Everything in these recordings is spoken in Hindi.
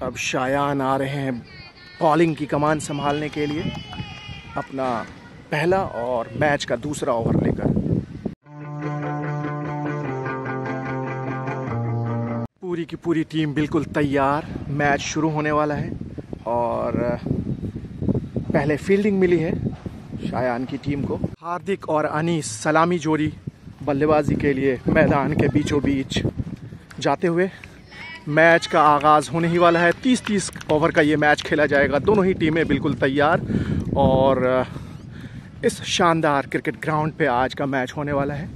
अब शायान आ रहे हैं बॉलिंग की कमान संभालने के लिए, अपना पहला और मैच का दूसरा ओवर लेकर। पूरी की पूरी टीम बिल्कुल तैयार, मैच शुरू होने वाला है और पहले फील्डिंग मिली है शायान की टीम को। हार्दिक और अनीस सलामी जोड़ी बल्लेबाजी के लिए मैदान के बीचों बीच जाते हुए मैच का आगाज़ होने ही वाला है। 30-30 ओवर का ये मैच खेला जाएगा। दोनों ही टीमें बिल्कुल तैयार और इस शानदार क्रिकेट ग्राउंड पे आज का मैच होने वाला है।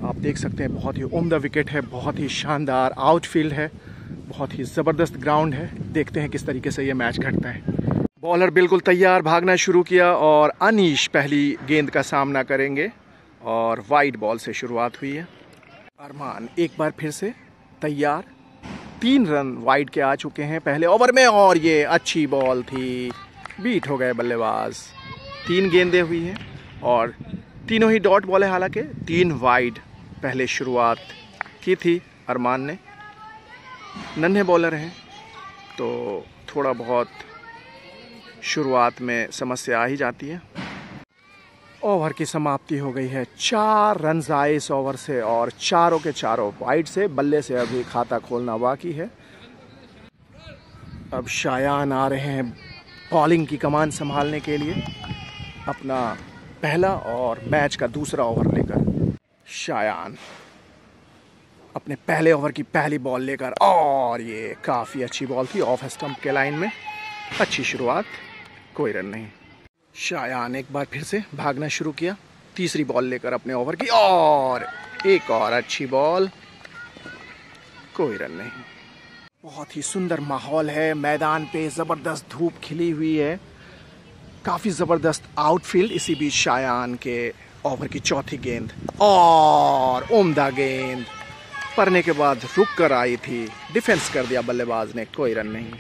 आप देख सकते हैं बहुत ही उम्दा विकेट है, बहुत ही शानदार आउटफील्ड है, बहुत ही ज़बरदस्त ग्राउंड है। देखते हैं किस तरीके से ये मैच घटता है। बॉलर बिल्कुल तैयार, भागना शुरू किया और अनीश पहली गेंद का सामना करेंगे और वाइड बॉल से शुरुआत हुई है। अरमान एक बार फिर से तैयार, 3 रन वाइड के आ चुके हैं पहले ओवर में और ये अच्छी बॉल थी, बीट हो गए बल्लेबाज। 3 गेंदें हुई हैं और तीनों ही डॉट बॉल है। हालांकि 3 वाइड पहले शुरुआत की थी अरमान ने। नन्हे बॉलर हैं तो थोड़ा बहुत शुरुआत में समस्या आ ही जाती है। ओवर की समाप्ति हो गई है। 4 रन आए इस ओवर से और चारों के चारों वाइड से। बल्ले से अभी खाता खोलना बाकी है। अब शायान आ रहे हैं बॉलिंग की कमान संभालने के लिए, अपना पहला और मैच का दूसरा ओवर लेकर। शायान अपने पहले ओवर की पहली बॉल लेकर और ये काफ़ी अच्छी बॉल थी ऑफ स्टंप के लाइन में। अच्छी शुरुआत, कोई रन नहीं। शायान एक बार फिर से भागना शुरू किया, तीसरी बॉल लेकर अपने ओवर की और एक और अच्छी बॉल, कोई रन नहीं। बहुत ही सुंदर माहौल है मैदान पे, ज़बरदस्त धूप खिली हुई है, काफ़ी ज़बरदस्त आउटफील्ड। इसी बीच शायान के ओवर की चौथी गेंद और उम्दा गेंद पड़ने के बाद रुक कर आई थी, डिफेंस कर दिया बल्लेबाज ने, कोई रन नहीं।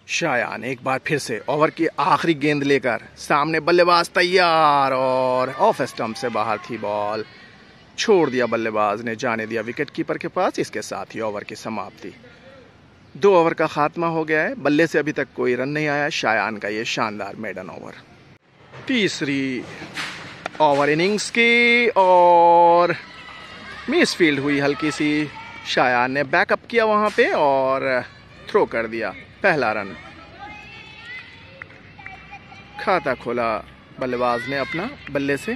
शायान एक बार फिर से ओवर की आखिरी गेंद लेकर सामने, बल्लेबाज तैयार और ऑफ स्टंप से बाहर थी बॉल, छोड़ दिया बल्लेबाज ने, जाने दिया विकेट कीपर के पास। इसके साथ ही ओवर की समाप्ति। 2 ओवर का खात्मा हो गया है। बल्ले से अभी तक कोई रन नहीं आया शायान का ये शानदार मेडन ओवर। तीसरी ओवर इनिंग्स की और मिस फील्ड हुई हल्की सी। शायान ने बैकअप किया वहां पे और थ्रो कर दिया, पहला रन। खाता खोला बल्लेबाज ने अपना बल्ले से।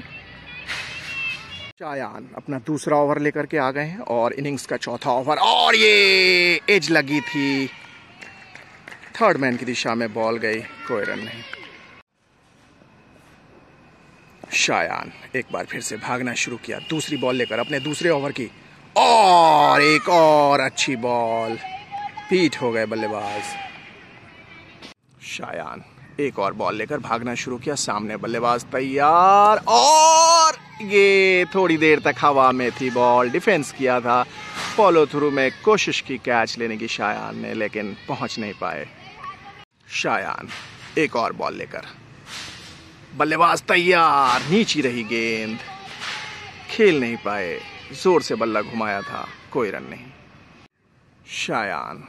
शायान अपना दूसरा ओवर लेकर के आ गए हैं और इनिंग्स का चौथा ओवर और ये एज लगी थी, थर्ड मैन की दिशा में बॉल गई, कोई रन नहीं। शायान एक बार फिर से भागना शुरू किया, दूसरी बॉल लेकर अपने दूसरे ओवर की और एक और अच्छी बॉल, बीट हो गए बल्लेबाज। शायान एक और बॉल लेकर भागना शुरू किया, सामने बल्लेबाज तैयार और ये थोड़ी देर तक हवा में थी बॉल, डिफेंस किया था, फॉलो थ्रू में कोशिश की कैच लेने की शायान ने, लेकिन पहुंच नहीं पाए। शायान एक और बॉल लेकर, बल्लेबाज तैयार, नीची रही गेंद, खेल नहीं पाए, जोर से बल्ला घुमाया था, कोई रन नहीं। शायान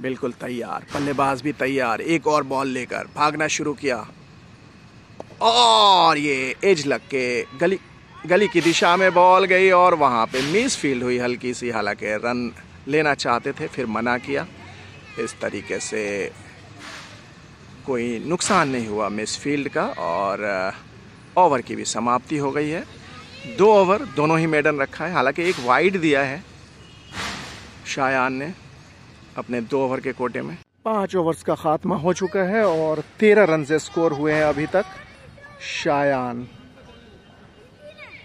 बिल्कुल तैयार, बल्लेबाज भी तैयार, एक और बॉल लेकर भागना शुरू किया और ये एज लग के गली की दिशा में बॉल गई और वहां पे मिस फील्ड हुई हल्की सी। हालांकि रन लेना चाहते थे, फिर मना किया। इस तरीके से कोई नुकसान नहीं हुआ मिस फील्ड का और ओवर की भी समाप्ति हो गई है। 2 ओवर दोनों ही मेडन रखा है, हालांकि एक वाइड दिया है शायान ने अपने 2 ओवर के कोटे में। 5 ओवर्स का खात्मा हो चुका है और 13 रन से स्कोर हुए हैं अभी तक। शायान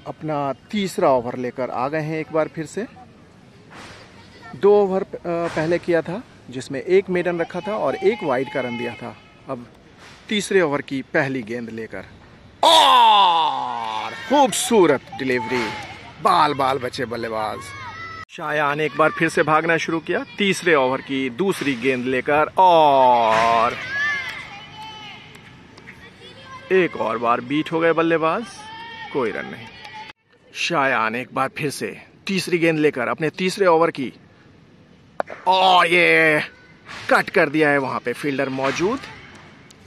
अपना तीसरा ओवर लेकर आ गए हैं एक बार फिर से। 2 ओवर पहले किया था जिसमें 1 मेडन रखा था और 1 वाइड का रन दिया था। अब तीसरे ओवर की पहली गेंद लेकर और खूबसूरत डिलीवरी, बाल बाल बचे बल्लेबाज। शायान एक बार फिर से भागना शुरू किया, तीसरे ओवर की दूसरी गेंद लेकर और एक और बार बीट हो गए बल्लेबाज, कोई रन नहीं। शायान एक बार फिर से तीसरी गेंद लेकर अपने तीसरे ओवर की और ये कट कर दिया है, वहां पे फील्डर मौजूद,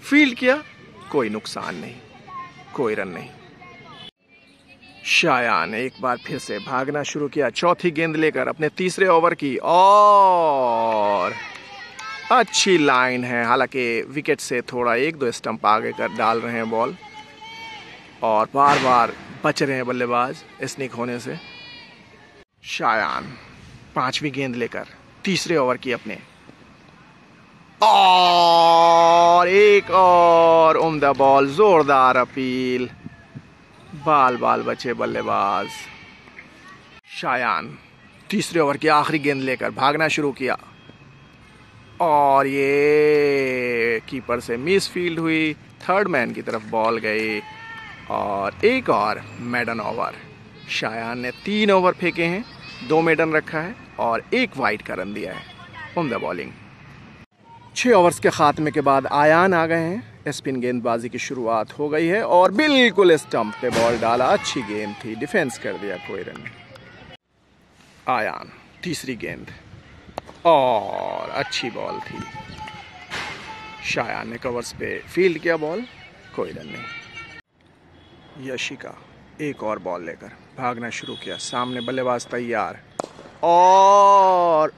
फील्ड किया, कोई नुकसान नहीं, कोई रन नहीं। शायान एक बार फिर से भागना शुरू किया, चौथी गेंद लेकर अपने तीसरे ओवर की, और अच्छी लाइन है, हालांकि विकेट से थोड़ा 1-2 स्टंप आगे कर डाल रहे हैं बॉल, और बार बार बच रहे हैं बल्लेबाज स्निक होने से। शायान 5वीं गेंद लेकर तीसरे ओवर की अपने, और एक और उम्दा बॉल, जोरदार अपील, बाल बाल बचे बल्लेबाज। शायान तीसरे ओवर की आखिरी गेंद लेकर भागना शुरू किया, और ये कीपर से मिस फील्ड हुई, थर्ड मैन की तरफ बॉल गई, और एक और मेडन ओवर। शायान ने 3 ओवर फेंके हैं, 2 मेडन रखा है और 1 वाइड का रन दिया है। उम्दा बॉलिंग। 6 ओवर्स के खात्मे के बाद आयान आ गए हैं, स्पिन गेंदबाजी की शुरुआत हो गई है, और बिल्कुल स्टंप पे बॉल डाला, अच्छी गेंद थी, डिफेंस कर दिया, कोई रन नहीं। आयान तीसरी गेंद, और अच्छी बॉल थी, शायान ने कवर्स पे फील्ड किया बॉल, कोई रन नहीं। यशिका एक और बॉल लेकर भागना शुरू किया, सामने बल्लेबाज तैयार, और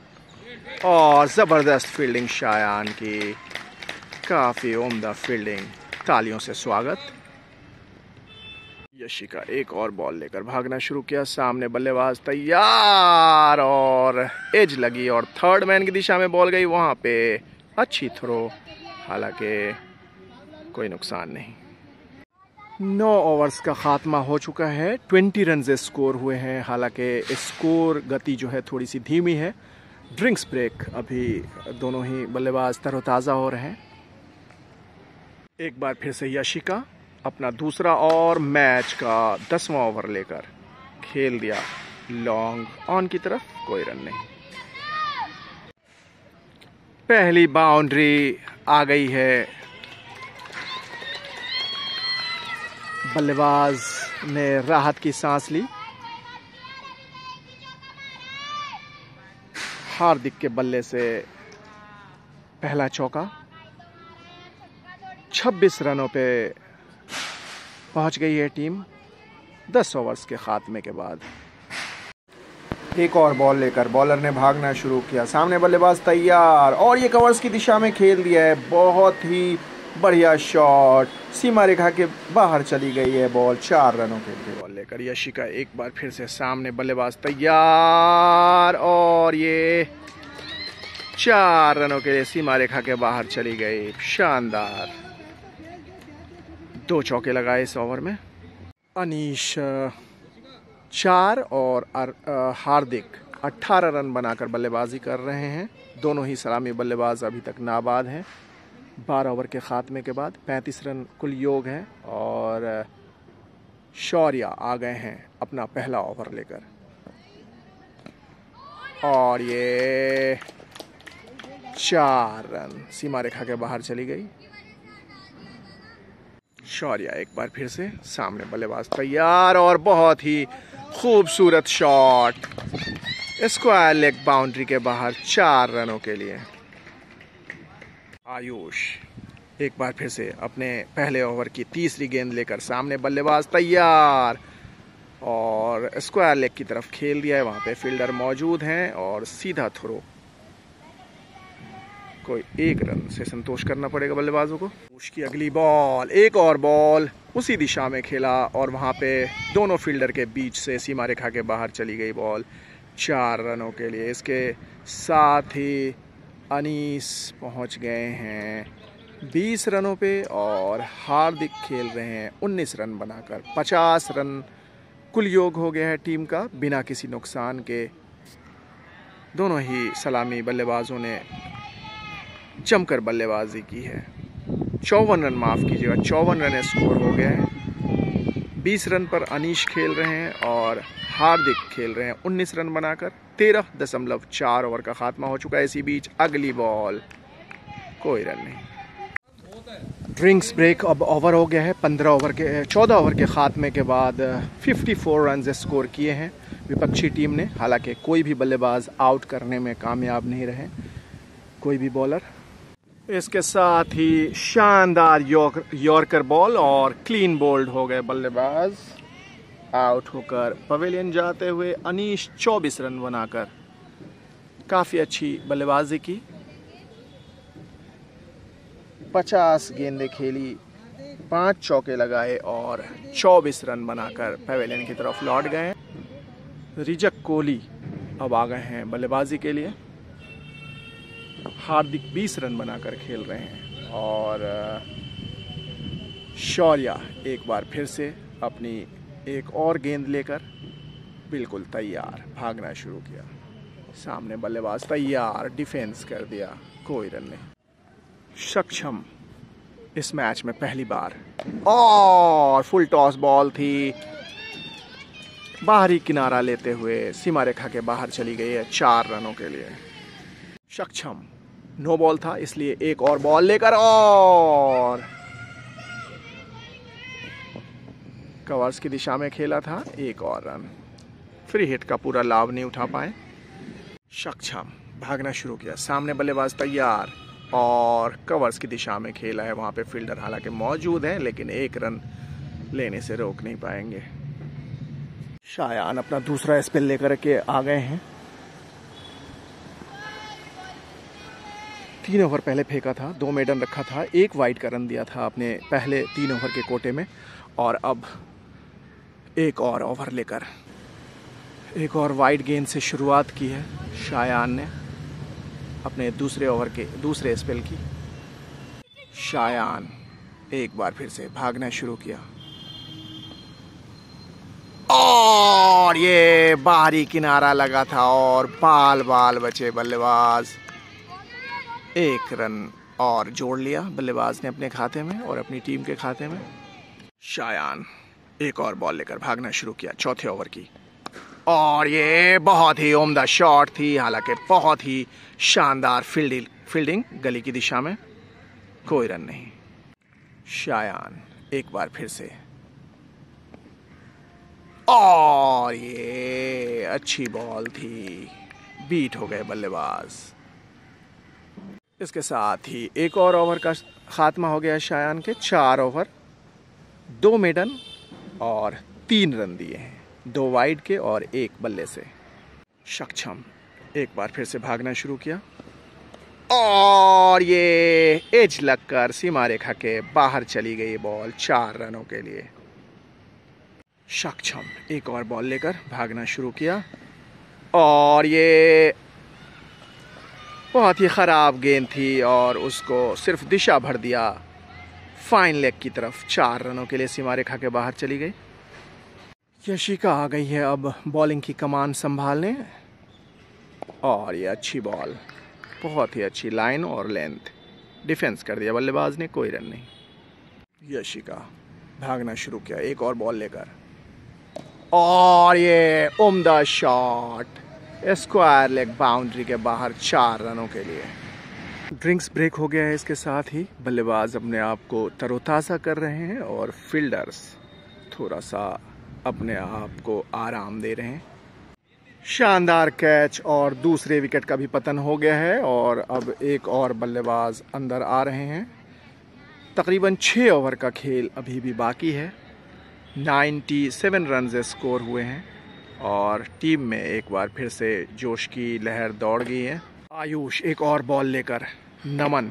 जबरदस्त फील्डिंग शायान की, काफी उम्दा फील्डिंग, तालियों से स्वागत। यशिका एक और बॉल लेकर भागना शुरू किया, सामने बल्लेबाज तैयार, और एज लगी और थर्ड मैन की दिशा में बॉल गई, वहां पे अच्छी थ्रो, हालांकि कोई नुकसान नहीं। 9 ओवर्स का खात्मा हो चुका है, 20 रन स्कोर हुए हैं, हालांकि स्कोर गति जो है थोड़ी सी धीमी है। ड्रिंक्स ब्रेक, अभी दोनों ही बल्लेबाज तरोताज़ा हो रहे हैं। एक बार फिर से यशिका अपना दूसरा और मैच का 10वां ओवर लेकर खेल दिया, लॉन्ग ऑन की तरफ, कोई रन नहीं। पहली बाउंड्री आ गई है, बल्लेबाज ने राहत की सांस ली, हार्दिक के बल्ले से पहला चौका, 26 रनों पे पहुंच गई है टीम 10 ओवर्स के खात्मे के बाद। एक और बॉल लेकर बॉलर ने भागना शुरू किया, सामने बल्लेबाज तैयार, और ये कवर्स की दिशा में खेल दिया है, बहुत ही बढ़िया शॉट, सीमा रेखा के बाहर चली गई है बॉल, 4 रनों के लिए। बॉल लेकर यशिका एक बार फिर से सामने बल्लेबाज तैयार, और ये 4 रनों के लिए सीमा रेखा के बाहर चली गई, शानदार। 2 चौके लगाए इस ओवर में। अनीश 4 और हार्दिक 18 रन बनाकर बल्लेबाजी कर रहे हैं, दोनों ही सलामी बल्लेबाज अभी तक नाबाद हैं। 12 ओवर के खात्मे के बाद 35 रन कुल योग है, और शौर्या आ गए हैं अपना पहला ओवर लेकर, और ये 4 रन, सीमा रेखा के बाहर चली गई। शौर्या एक बार फिर से सामने बल्लेबाज तैयार, और बहुत ही खूबसूरत शॉट, स्क्वायर लेग बाउंड्री के बाहर, 4 रनों के लिए। आयुष एक बार फिर से अपने पहले ओवर की तीसरी गेंद लेकर सामने बल्लेबाज तैयार, और स्क्वायर लेग की तरफ खेल दिया है, वहां पे फील्डर मौजूद हैं, और सीधा थ्रो, कोई 1 रन से संतोष करना पड़ेगा बल्लेबाजों को। उसकी अगली बॉल, एक और बॉल उसी दिशा में खेला, और वहां पे दोनों फील्डर के बीच से सीमा रेखा के बाहर चली गई बॉल, 4 रनों के लिए। इसके साथ ही अनीस पहुंच गए हैं 20 रनों पे, और हार्दिक खेल रहे हैं 19 रन बनाकर, 50 रन कुल योग हो गया है टीम का बिना किसी नुकसान के। दोनों ही सलामी बल्लेबाजों ने जमकर बल्लेबाजी की है। 54 रन, माफ कीजिएगा, 54 रन स्कोर हो गया है। 20 रन पर अनीश खेल रहे हैं और हार्दिक खेल रहे हैं 19 रन बनाकर। 13.4 ओवर का खात्मा हो चुका है। इसी बीच अगली बॉल, कोई रन नहीं। ड्रिंक्स ब्रेक अब ओवर हो गया है। 14 ओवर के खात्मे के बाद 54 रन स्कोर किए हैं विपक्षी टीम ने। हालांकि कोई भी बल्लेबाज आउट करने में कामयाब नहीं रहे। कोई भी बॉलर। इसके साथ ही शानदार यॉर्कर बॉल और क्लीन बोल्ड हो गए बल्लेबाज। आउट होकर पवेलियन जाते हुए अनीश 24 रन बनाकर काफ़ी अच्छी बल्लेबाजी की। 50 गेंदें खेली, 5 चौके लगाए और 24 रन बनाकर पवेलियन की तरफ लौट गए। रिजक कोहली अब आ गए हैं बल्लेबाजी के लिए। हार्दिक 20 रन बनाकर खेल रहे हैं और शौर्या एक बार फिर से अपनी एक और गेंद लेकर बिल्कुल तैयार भागना शुरू किया। सामने बल्लेबाज तैयार, डिफेंस कर दिया, कोई रन नहीं। सक्षम इस मैच में पहली बार और फुल टॉस बॉल थी, बाहरी किनारा लेते हुए सीमा रेखा के बाहर चली गई है 4 रनों के लिए। सक्षम नो बॉल था, इसलिए एक और बॉल लेकर और कवर्स की दिशा में खेला था, एक और रन। फ्री हिट का पूरा लाभ नहीं उठा पाए। सक्षम भागना शुरू किया, सामने बल्लेबाज तैयार और कवर्स की दिशा में खेला है। वहां पे फील्डर हालांकि मौजूद है लेकिन एक रन लेने से रोक नहीं पाएंगे। शायान अपना दूसरा स्पिन लेकर के आ गए हैं। 3 ओवर पहले फेंका था, 2 मेडन रखा था, 1 वाइड का रन दिया था अपने पहले 3 ओवर के कोटे में और अब एक और ओवर लेकर एक और वाइड गेंद से शुरुआत की है शायान ने अपने दूसरे ओवर के दूसरे स्पेल की। शायान एक बार फिर से भागना शुरू किया और ये बाहरी किनारा लगा था और बाल बाल बचे बल्लेबाज। 1 रन और जोड़ लिया बल्लेबाज ने अपने खाते में और अपनी टीम के खाते में। शायान एक और बॉल लेकर भागना शुरू किया चौथे ओवर की और ये बहुत ही उम्दा शॉट थी, हालांकि बहुत ही शानदार फील्डिंग गली की दिशा में, कोई रन नहीं। शायान एक बार फिर से और ये अच्छी बॉल थी, बीट हो गए बल्लेबाज। इसके साथ ही एक और ओवर का खात्मा हो गया शायान के। 4 ओवर 2 मेडन और 3 रन दिए हैं, 2 वाइड के और 1 बल्ले से। सक्षम एक बार फिर से भागना शुरू किया और ये एज लगकर सीमा रेखा के बाहर चली गई बॉल 4 रनों के लिए। सक्षम एक और बॉल लेकर भागना शुरू किया और ये बहुत ही ख़राब गेंद थी और उसको सिर्फ दिशा भर दिया फाइन लेग की तरफ। 4 रनों के लिए सीमा रेखा के बाहर चली गई। यशिका आ गई है अब बॉलिंग की कमान संभालने और ये अच्छी बॉल, बहुत ही अच्छी लाइन और लेंथ, डिफेंस कर दिया बल्लेबाज ने, कोई रन नहीं। यशिका भागना शुरू किया एक और बॉल लेकर और ये उम्दा शॉट स्क्वायर लेग बाउंड्री के बाहर 4 रनों के लिए। ड्रिंक्स ब्रेक हो गया है, इसके साथ ही बल्लेबाज अपने आप को तरोताज़ा कर रहे हैं और फील्डर्स थोड़ा सा अपने आप को आराम दे रहे हैं। शानदार कैच और दूसरे विकेट का भी पतन हो गया है और अब एक और बल्लेबाज अंदर आ रहे हैं। तकरीबन 6 ओवर का खेल अभी भी बाकी है। 97 रन स्कोर हुए हैं और टीम में एक बार फिर से जोश की लहर दौड़ गई है। आयुष एक और बॉल लेकर, नमन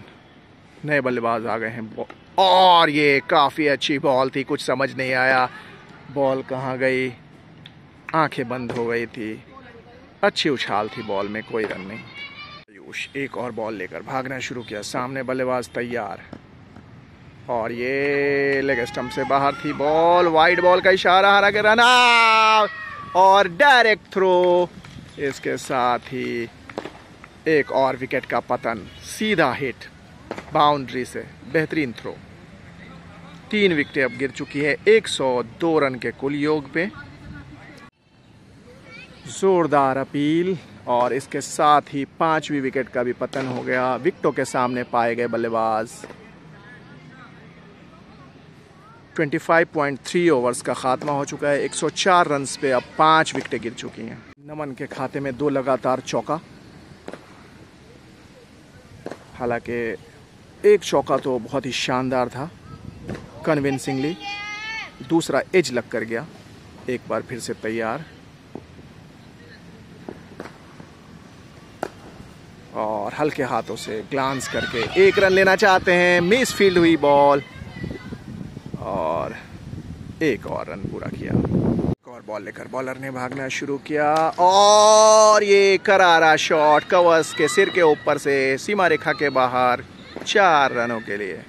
नए बल्लेबाज आ गए हैं और ये काफ़ी अच्छी बॉल थी, कुछ समझ नहीं आया बॉल कहाँ गई, आंखें बंद हो गई थी, अच्छी उछाल थी बॉल में, कोई रन नहीं। आयुष एक और बॉल लेकर भागना शुरू किया, सामने बल्लेबाज तैयार और ये लेग स्टंप से बाहर थी बॉल, वाइड बॉल का इशारा, हारा के रन आउट और डायरेक्ट थ्रो। इसके साथ ही एक और विकेट का पतन, सीधा हिट बाउंड्री से, बेहतरीन थ्रो। 3 विकेटें अब गिर चुकी है 102 रन के कुल योग पे। जोरदार अपील और इसके साथ ही 5वीं विकेट का भी पतन हो गया। विकेटों के सामने पाए गए बल्लेबाज। 25.3 ओवर्स का खात्मा हो चुका है। 104 रन पे अब 5 विकेटें गिर चुकी हैं। नमन के खाते में 2 लगातार चौका हालांकि एक चौका तो बहुत ही शानदार था, कन्विंसिंगली। दूसरा एज लग कर गया। एक बार फिर से तैयार और हल्के हाथों से ग्लांस करके एक रन लेना चाहते हैं। मिस फील्ड हुई बॉल और एक और रन पूरा किया। एक और बॉल लेकर बॉलर ने भागना शुरू किया और ये करारा शॉट कवर्स के सिर के ऊपर से सीमा रेखा के बाहर, 4 रनों के लिए।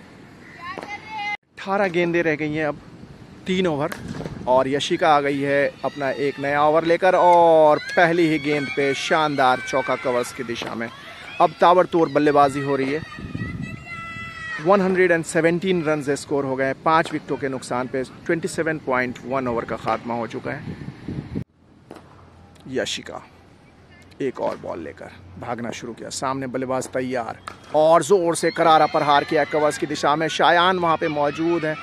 18 गेंदें रह गई हैं अब, 3 ओवर, और यशिका आ गई है अपना एक नया ओवर लेकर और पहली ही गेंद पे शानदार चौका कवर्स की दिशा में। अब ताबड़तोड़ बल्लेबाजी हो रही है। 117 रन स्कोर हो गए, 5 विकेटों के नुकसान पे 27.1 ओवर का खात्मा हो चुका है। यशिका एक और बॉल लेकर भागना शुरू किया। सामने बल्लेबाज तैयार और जोर से करारा प्रहार किया कवर्स की दिशा में। शायान वहां पे मौजूद है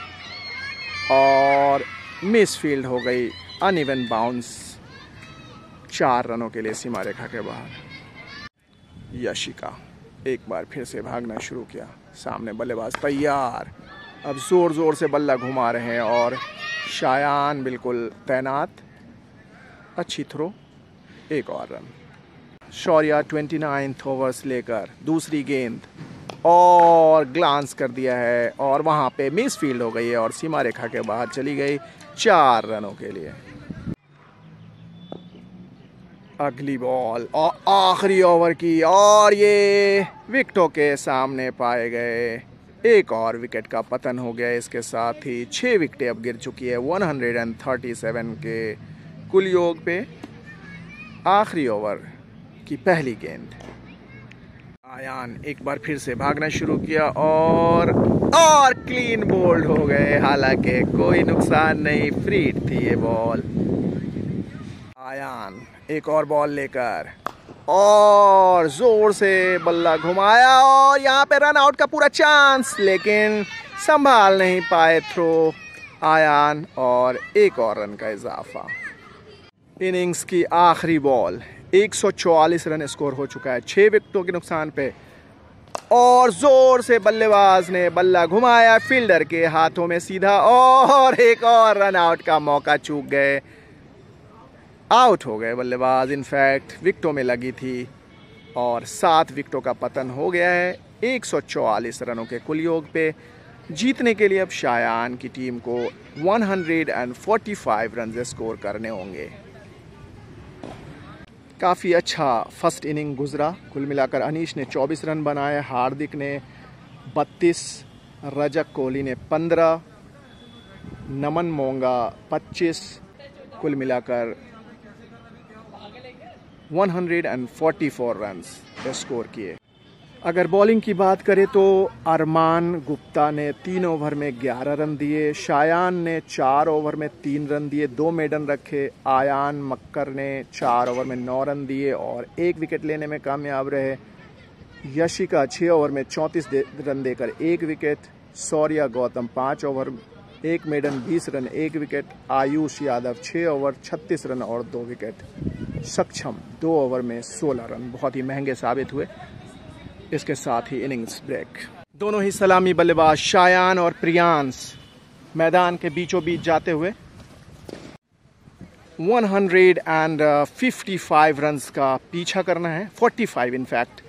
और मिस फील्ड हो गई, अनइवन बाउंस, 4 रनों के लिए सीमा रेखा के बाहर। यशिका एक बार फिर से भागना शुरू किया। सामने बल्लेबाज तैयार, अब जोर जोर से बल्ला घुमा रहे हैं और शायान बिल्कुल तैनात। अच्छी थ्रो, एक और रन। शौर्या 29 ओवर्स लेकर दूसरी गेंद और ग्लांस कर दिया है और वहां पे मिस फील्ड हो गई है और सीमा रेखा के बाहर चली गई, 4 रनों के लिए। अगली बॉल और आखिरी ओवर की और ये विकेटों के सामने पाए गए। एक और विकेट का पतन हो गया। इसके साथ ही 6 विकेटें अब गिर चुकी है 137 के कुल योग पे। आखिरी ओवर की पहली गेंद। आयान एक बार फिर से भागना शुरू किया और क्लीन बोल्ड हो गए। हालांकि कोई नुकसान नहीं, फ्रीड थी ये बॉल। आयान एक और बॉल लेकर और जोर से बल्ला घुमाया और यहाँ पे रन आउट का पूरा चांस, लेकिन संभाल नहीं पाए थ्रो आयान और एक और रन का इजाफा। इनिंग्स की आखिरी बॉल, 144 रन स्कोर हो चुका है 6 विकेटों के नुकसान पे और जोर से बल्लेबाज ने बल्ला घुमाया फील्डर के हाथों में सीधा और एक और रन आउट का मौका चूक गए। आउट हो गए बल्लेबाज। इनफैक्ट विकेटों में लगी थी और 7 विकेटों का पतन हो गया है 144 रनों के कुल योग पे। जीतने के लिए अब शायान की टीम को 145 रन स्कोर करने होंगे। काफ़ी अच्छा फर्स्ट इनिंग गुजरा। कुल मिलाकर अनीश ने 24 रन बनाए, हार्दिक ने 32, रजक कोहली ने 15, नमन मोंगा 25, कुल मिलाकर 144 रन्स स्कोर किए। अगर बॉलिंग की बात करें तो अरमान गुप्ता ने 3 ओवर में 11 रन दिए, शायान ने 4 ओवर में 3 रन दिए, 2 मेडन रखे। आयान मक्कर ने 4 ओवर में 9 रन दिए और 1 विकेट लेने में कामयाब रहे। यशिका 6 ओवर में 34 रन देकर 1 wicket. Shaurya Gautam 5 over 1 maiden 20 run 1 wicket. Ayush Yadav 6 over 36 run और 2 विकेट। सक्षम 2 ओवर में 16 रन, बहुत ही महंगे साबित हुए। इसके साथ ही इनिंग्स ब्रेक। दोनों ही सलामी बल्लेबाज शायान और प्रियांश मैदान के बीचों बीच जाते हुए 155 रन्स का पीछा करना है, 45 इनफैक्ट।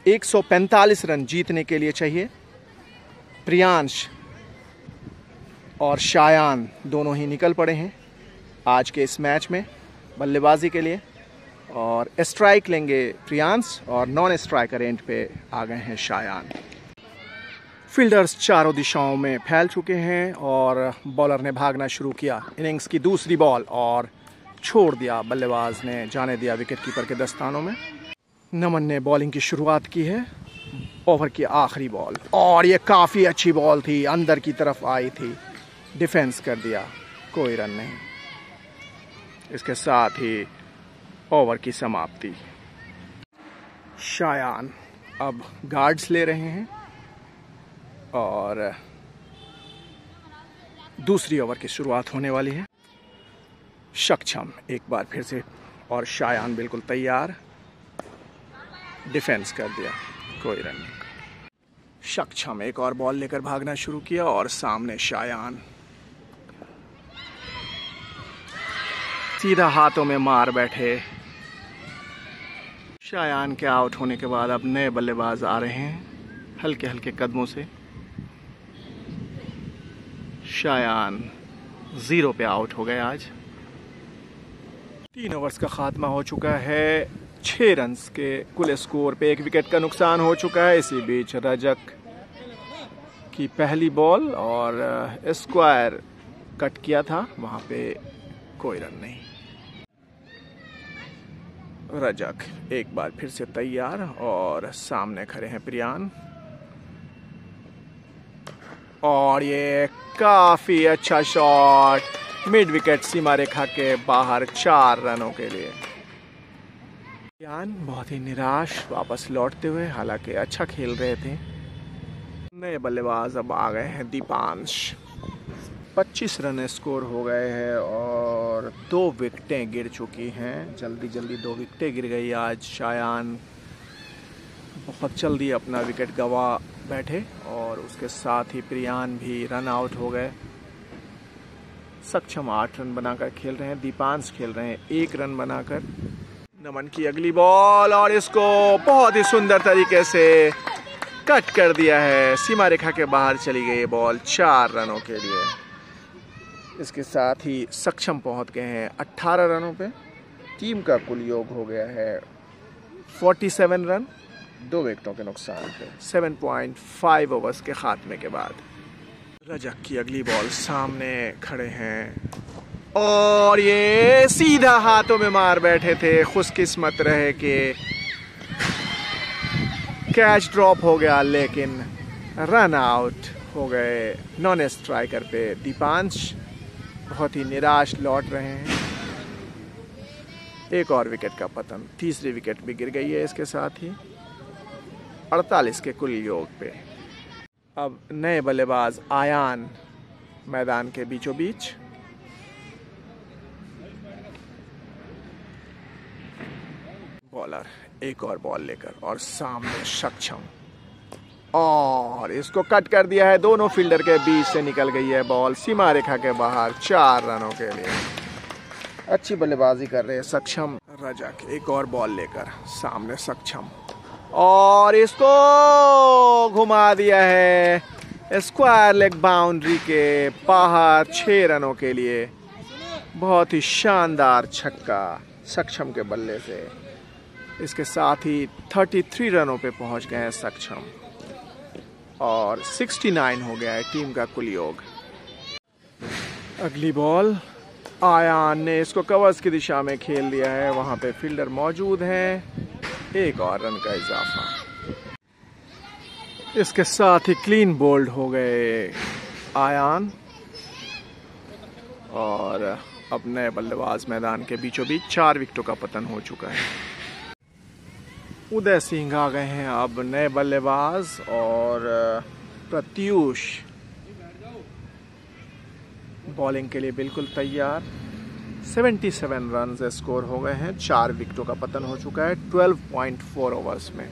145 रन जीतने के लिए चाहिए। प्रियांश और शायान दोनों ही निकल पड़े हैं आज के इस मैच में बल्लेबाजी के लिए और स्ट्राइक लेंगे प्रियांश और नॉन स्ट्राइकर एंड पे आ गए हैं शायान। फील्डर्स चारों दिशाओं में फैल चुके हैं और बॉलर ने भागना शुरू किया। इनिंग्स की दूसरी बॉल और छोड़ दिया, बल्लेबाज ने जाने दिया विकेटकीपर के दस्तानों में। नमन ने बॉलिंग की शुरुआत की है। ओवर की आखिरी बॉल और ये काफ़ी अच्छी बॉल थी, अंदर की तरफ आई थी, डिफेंस कर दिया, कोई रन नहीं। इसके साथ ही ओवर की समाप्ति। शायान अब गार्ड्स ले रहे हैं और दूसरी ओवर की शुरुआत होने वाली है। सक्षम एक बार फिर से और शायान बिल्कुल तैयार, डिफेंस कर दिया, कोई रन नहीं। सक्षम एक और बॉल लेकर भागना शुरू किया और सामने शायान सीधा हाथों में मार बैठे। शायान के आउट होने के बाद अब नए बल्लेबाज आ रहे हैं हल्के हल्के कदमों से। शायान 0 पे आउट हो गए आज। 3 ओवर्स का खात्मा हो चुका है। 6 रन्स के कुल स्कोर पे 1 विकेट का नुकसान हो चुका है। इसी बीच रजक की पहली बॉल और स्क्वायर कट किया था, वहां पे कोई रन नहीं। रजक एक बार फिर से तैयार और सामने खड़े हैं प्रियान और ये काफी अच्छा शॉट मिड विकेट सीमा रेखा के बाहर 4 रनों के लिए। प्रियान बहुत ही निराश वापस लौटते हुए, हालांकि अच्छा खेल रहे थे। नए बल्लेबाज अब आ गए हैं दीपांश। 25 रन स्कोर हो गए हैं और 2 विकेटें गिर चुकी हैं। जल्दी जल्दी 2 विकेटें गिर गई आज। शायान बहुत जल्दी अपना विकेट गंवा बैठे और उसके साथ ही प्रियान भी रन आउट हो गए। सक्षम 8 रन बनाकर खेल रहे हैं। दीपांश खेल रहे हैं 1 रन बनाकर। नमन की अगली बॉल और इसको बहुत ही सुंदर तरीके से कट कर दिया है। सीमा रेखा के बाहर चली गई बॉल 4 रनों के लिए। इसके साथ ही सक्षम पहुंच गए हैं 18 रनों पे। टीम का कुल योग हो गया है 47 रन 2 विकेटों के नुकसान पे 7.5 ओवर्स के खात्मे के बाद। रजक की अगली बॉल सामने खड़े हैं और ये सीधा हाथों में मार बैठे थे। खुशकिस्मत रहे कि कैच ड्रॉप हो गया, लेकिन रन आउट हो गए नॉन स्ट्राइकर पे। दीपांश बहुत ही निराश लौट रहे हैं। एक और विकेट का पतन, तीसरी विकेट भी गिर गई है इसके साथ ही। 48 के कुल योग पे अब नए बल्लेबाज आयान मैदान के बीचों बीच। बॉलर एक और बॉल लेकर और सामने सक्षम और इसको कट कर दिया है। दोनों फील्डर के बीच से निकल गई है बॉल सीमा रेखा के बाहर 4 रनों के लिए। अच्छी बल्लेबाजी कर रहे हैं सक्षम। रजक एक और बॉल लेकर सामने सक्षम और इसको घुमा दिया है स्क्वायर लेग बाउंड्री के बाहर 6 रनों के लिए। बहुत ही शानदार छक्का सक्षम के बल्ले से। इसके साथ ही 33 रनों पे पहुंच गए हैं सक्षम और 69 हो गया है टीम का कुल योग। अगली बॉल आयान ने इसको कवर्स की दिशा में खेल दिया है। वहां पे फील्डर मौजूद हैं। 1 और रन का इजाफा। इसके साथ ही क्लीन बोल्ड हो गए आयान और अब नए बल्लेबाज मैदान के बीचों बीच 4 विकेटों का पतन हो चुका है। उदय सिंह आ गए हैं अब नए बल्लेबाज और प्रत्यूष बॉलिंग के लिए बिल्कुल तैयार। 77 रन स्कोर हो गए हैं। 4 विकेटों का पतन हो चुका है 12.4 ओवर्स में।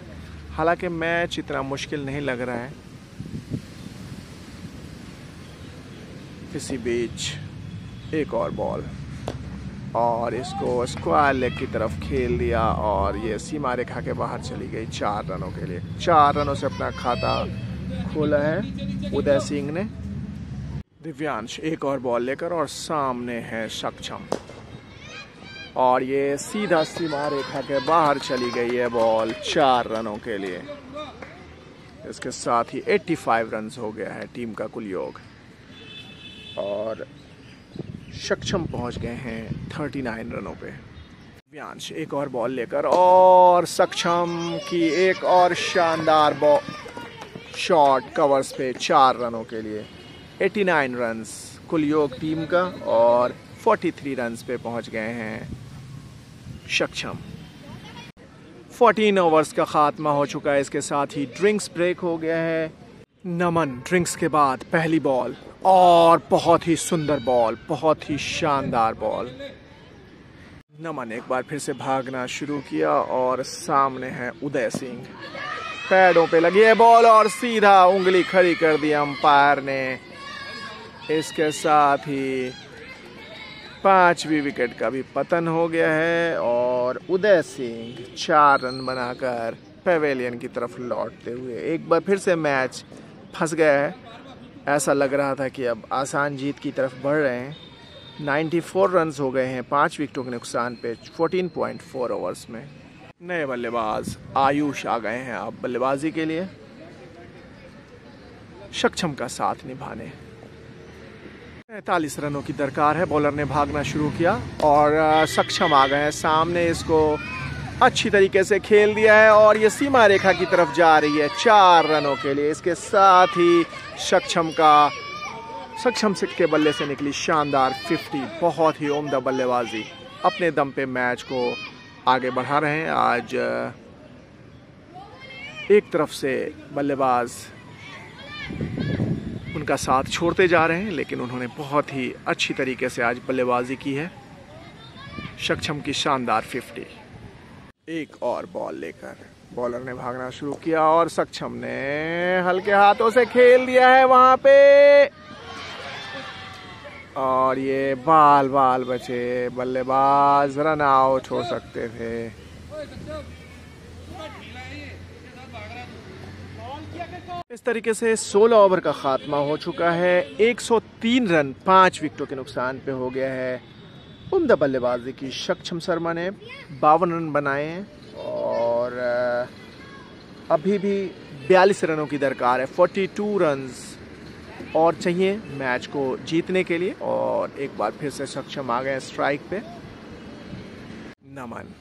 हालांकि मैच इतना मुश्किल नहीं लग रहा है। इसी बीच एक और बॉल और इसको स्क्वायर लेग की तरफ खेल दिया और ये सीमा रेखा के बाहर चली गई 4 रनों के लिए। 4 रनों से अपना खाता खोला है उदय सिंह ने। दिव्यांश एक और बॉल लेकर और सामने है सक्षम और ये सीधा सीमा रेखा के बाहर चली गई है बॉल 4 रनों के लिए। इसके साथ ही 85 रन हो गया है टीम का कुल योग और सक्षम पहुंच गए हैं 39 रनों पे। दिव्यांश एक और बॉल लेकर और सक्षम की एक और शानदार शॉट कवर्स पे 4 रनों के लिए। 89 रन्स कुल योग टीम का और 43 रन्स पे पहुंच गए हैं सक्षम। 14 ओवर्स का खात्मा हो चुका है। इसके साथ ही ड्रिंक्स ब्रेक हो गया है। नमन ड्रिंक्स के बाद पहली बॉल और बहुत ही सुंदर बॉल, बहुत ही शानदार बॉल। नमन एक बार फिर से भागना शुरू किया और सामने है उदय सिंह। पैडों पे लगी है बॉल और सीधा उंगली खड़ी कर दी अंपायर ने। इसके साथ ही 5वीं विकेट का भी पतन हो गया है और उदय सिंह 4 रन बनाकर पेवेलियन की तरफ लौटते हुए एक बार फिर से मैच फंस गया है। ऐसा लग रहा था कि अब आसान जीत की तरफ बढ़ रहे हैं। 94 रन्स हो गए हैं 5 विकेटों के नुकसान पे 14.4 ओवर्स में। नए बल्लेबाज आयुष आ गए हैं अब बल्लेबाजी के लिए सक्षम का साथ निभाने। 45 रनों की दरकार है। बॉलर ने भागना शुरू किया और सक्षम आ गए हैं सामने। इसको अच्छी तरीके से खेल दिया है और ये सीमा रेखा की तरफ जा रही है 4 रनों के लिए। इसके साथ ही सक्षम के बल्ले से निकली शानदार 50। बहुत ही उम्दा बल्लेबाजी, अपने दम पे मैच को आगे बढ़ा रहे हैं। आज एक तरफ से बल्लेबाज उनका साथ छोड़ते जा रहे हैं, लेकिन उन्होंने बहुत ही अच्छी तरीके से आज बल्लेबाजी की है। सक्षम की शानदार 50। एक और बॉल लेकर बॉलर ने भागना शुरू किया और सक्षम ने हल्के हाथों से खेल दिया है वहां पे और ये बाल बचे। बल्लेबाज रन आउट हो सकते थे। इस तरीके से 16 ओवर का खात्मा हो चुका है। 103 रन 5 विकेटों के नुकसान पे हो गया है। उम्दा बल्लेबाजी की सक्षम शर्मा ने 52 रन बनाए हैं और अभी भी 42 रनों की दरकार है। 42 रन्स और चाहिए मैच को जीतने के लिए। और एक बार फिर से सक्षम आ गए स्ट्राइक पे। नमन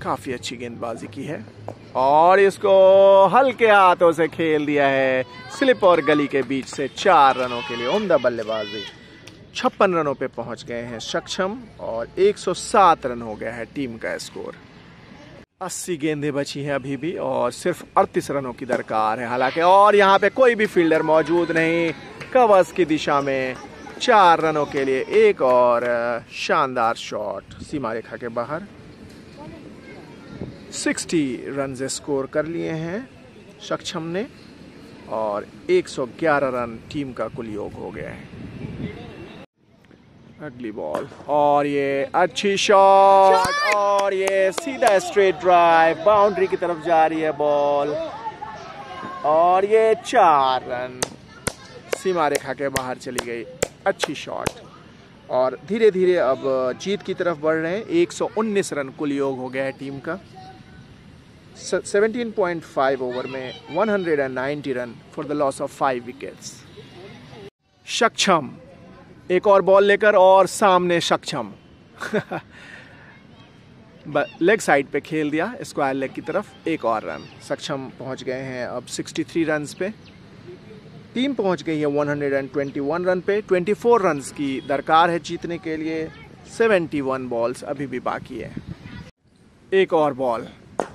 काफ़ी अच्छी गेंदबाजी की है और इसको हल्के हाथों से खेल दिया है स्लिप और गली के बीच से 4 रनों के लिए। उम्दा बल्लेबाजी। 56 रनों पे पहुंच गए हैं सक्षम और 107 रन हो गया है टीम का स्कोर। 80 गेंदें बची हैं अभी भी और सिर्फ 38 रनों की दरकार है हालांकि। और यहाँ पे कोई भी फील्डर मौजूद नहीं। कवर्स की दिशा में 4 रनों के लिए एक और शानदार शॉट सीमा रेखा के बाहर। 60 रन स्कोर कर लिए हैं सक्षम ने और 111 रन टीम का कुल योग हो गया है। अगली बॉल और ये अच्छी शॉट और ये सीधा स्ट्रेट ड्राइव बाउंड्री की तरफ जा रही है बॉल और ये 4 रन सीमा रेखा के बाहर चली गई। अच्छी शॉट और धीरे धीरे अब जीत की तरफ बढ़ रहे हैं। 119 रन कुल योग हो गया है टीम का। 17.5 ओवर में 190 run for the loss of 5 wickets. सक्षम एक और बॉल लेकर और सामने सक्षम लेग साइड पे खेल दिया स्क्वायर लेग की तरफ। एक और रन। सक्षम पहुंच गए हैं अब 63 रन पे। टीम पहुंच गई है 121 रन पे। 24 रन्स की दरकार है जीतने के लिए। 71 बॉल्स अभी भी बाकी है। एक और बॉल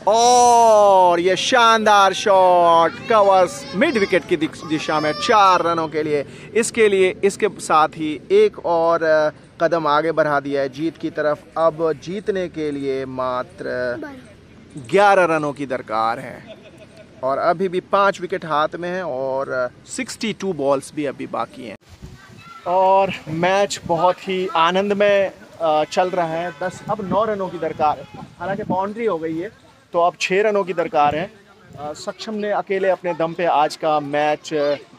और ये शानदार शॉट कवर्स मिड विकेट की दिशा में 4 रनों के लिए। इसके साथ ही एक और कदम आगे बढ़ा दिया है जीत की तरफ। अब जीतने के लिए मात्र 11 रनों की दरकार है और अभी भी 5 विकेट हाथ में है और 62 बॉल्स भी अभी बाकी हैं और मैच बहुत ही आनंदमय चल रहा है। 9 रनों की दरकार है। हालांकि बाउंड्री हो गई है तो अब 6 रनों की दरकार है। सक्षम ने अकेले अपने दम पे आज का मैच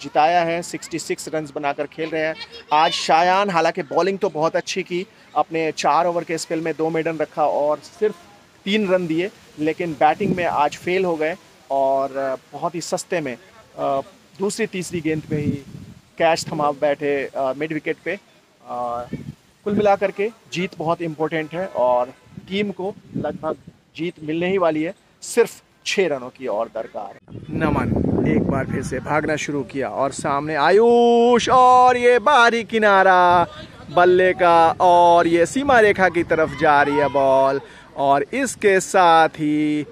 जिताया है। 66 रन्स बनाकर खेल रहे हैं आज शायान। हालांकि बॉलिंग तो बहुत अच्छी की, अपने 4 ओवर के स्पेल में 2 मेडन रखा और सिर्फ 3 रन दिए, लेकिन बैटिंग में आज फेल हो गए और बहुत ही सस्ते में दूसरी तीसरी गेंद पे ही कैच थमा बैठे मिड विकेट पे। कुल मिलाकर के जीत बहुत इम्पोर्टेंट है और टीम को लगभग जीत मिलने ही वाली है। सिर्फ 6 रनों की और दरकार। नमन एक बार फिर से भागना शुरू किया और सामने आयुष और ये बाहरी किनारा बल्ले का और ये सीमा रेखा की तरफ जा रही है बॉल और इसके साथ ही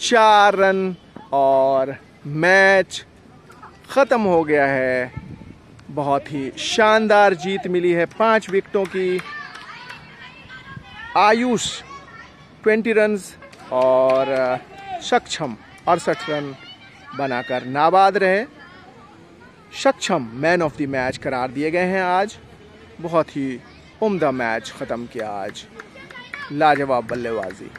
4 रन और मैच ख़त्म हो गया है। बहुत ही शानदार जीत मिली है 5 विकेटों की। आयुष 20 रन्स और सक्षम 68 रन बनाकर नाबाद रहे। सक्षम मैन ऑफ द मैच करार दिए गए हैं आज। बहुत ही उम्दा मैच ख़त्म किया आज, लाजवाब बल्लेबाजी।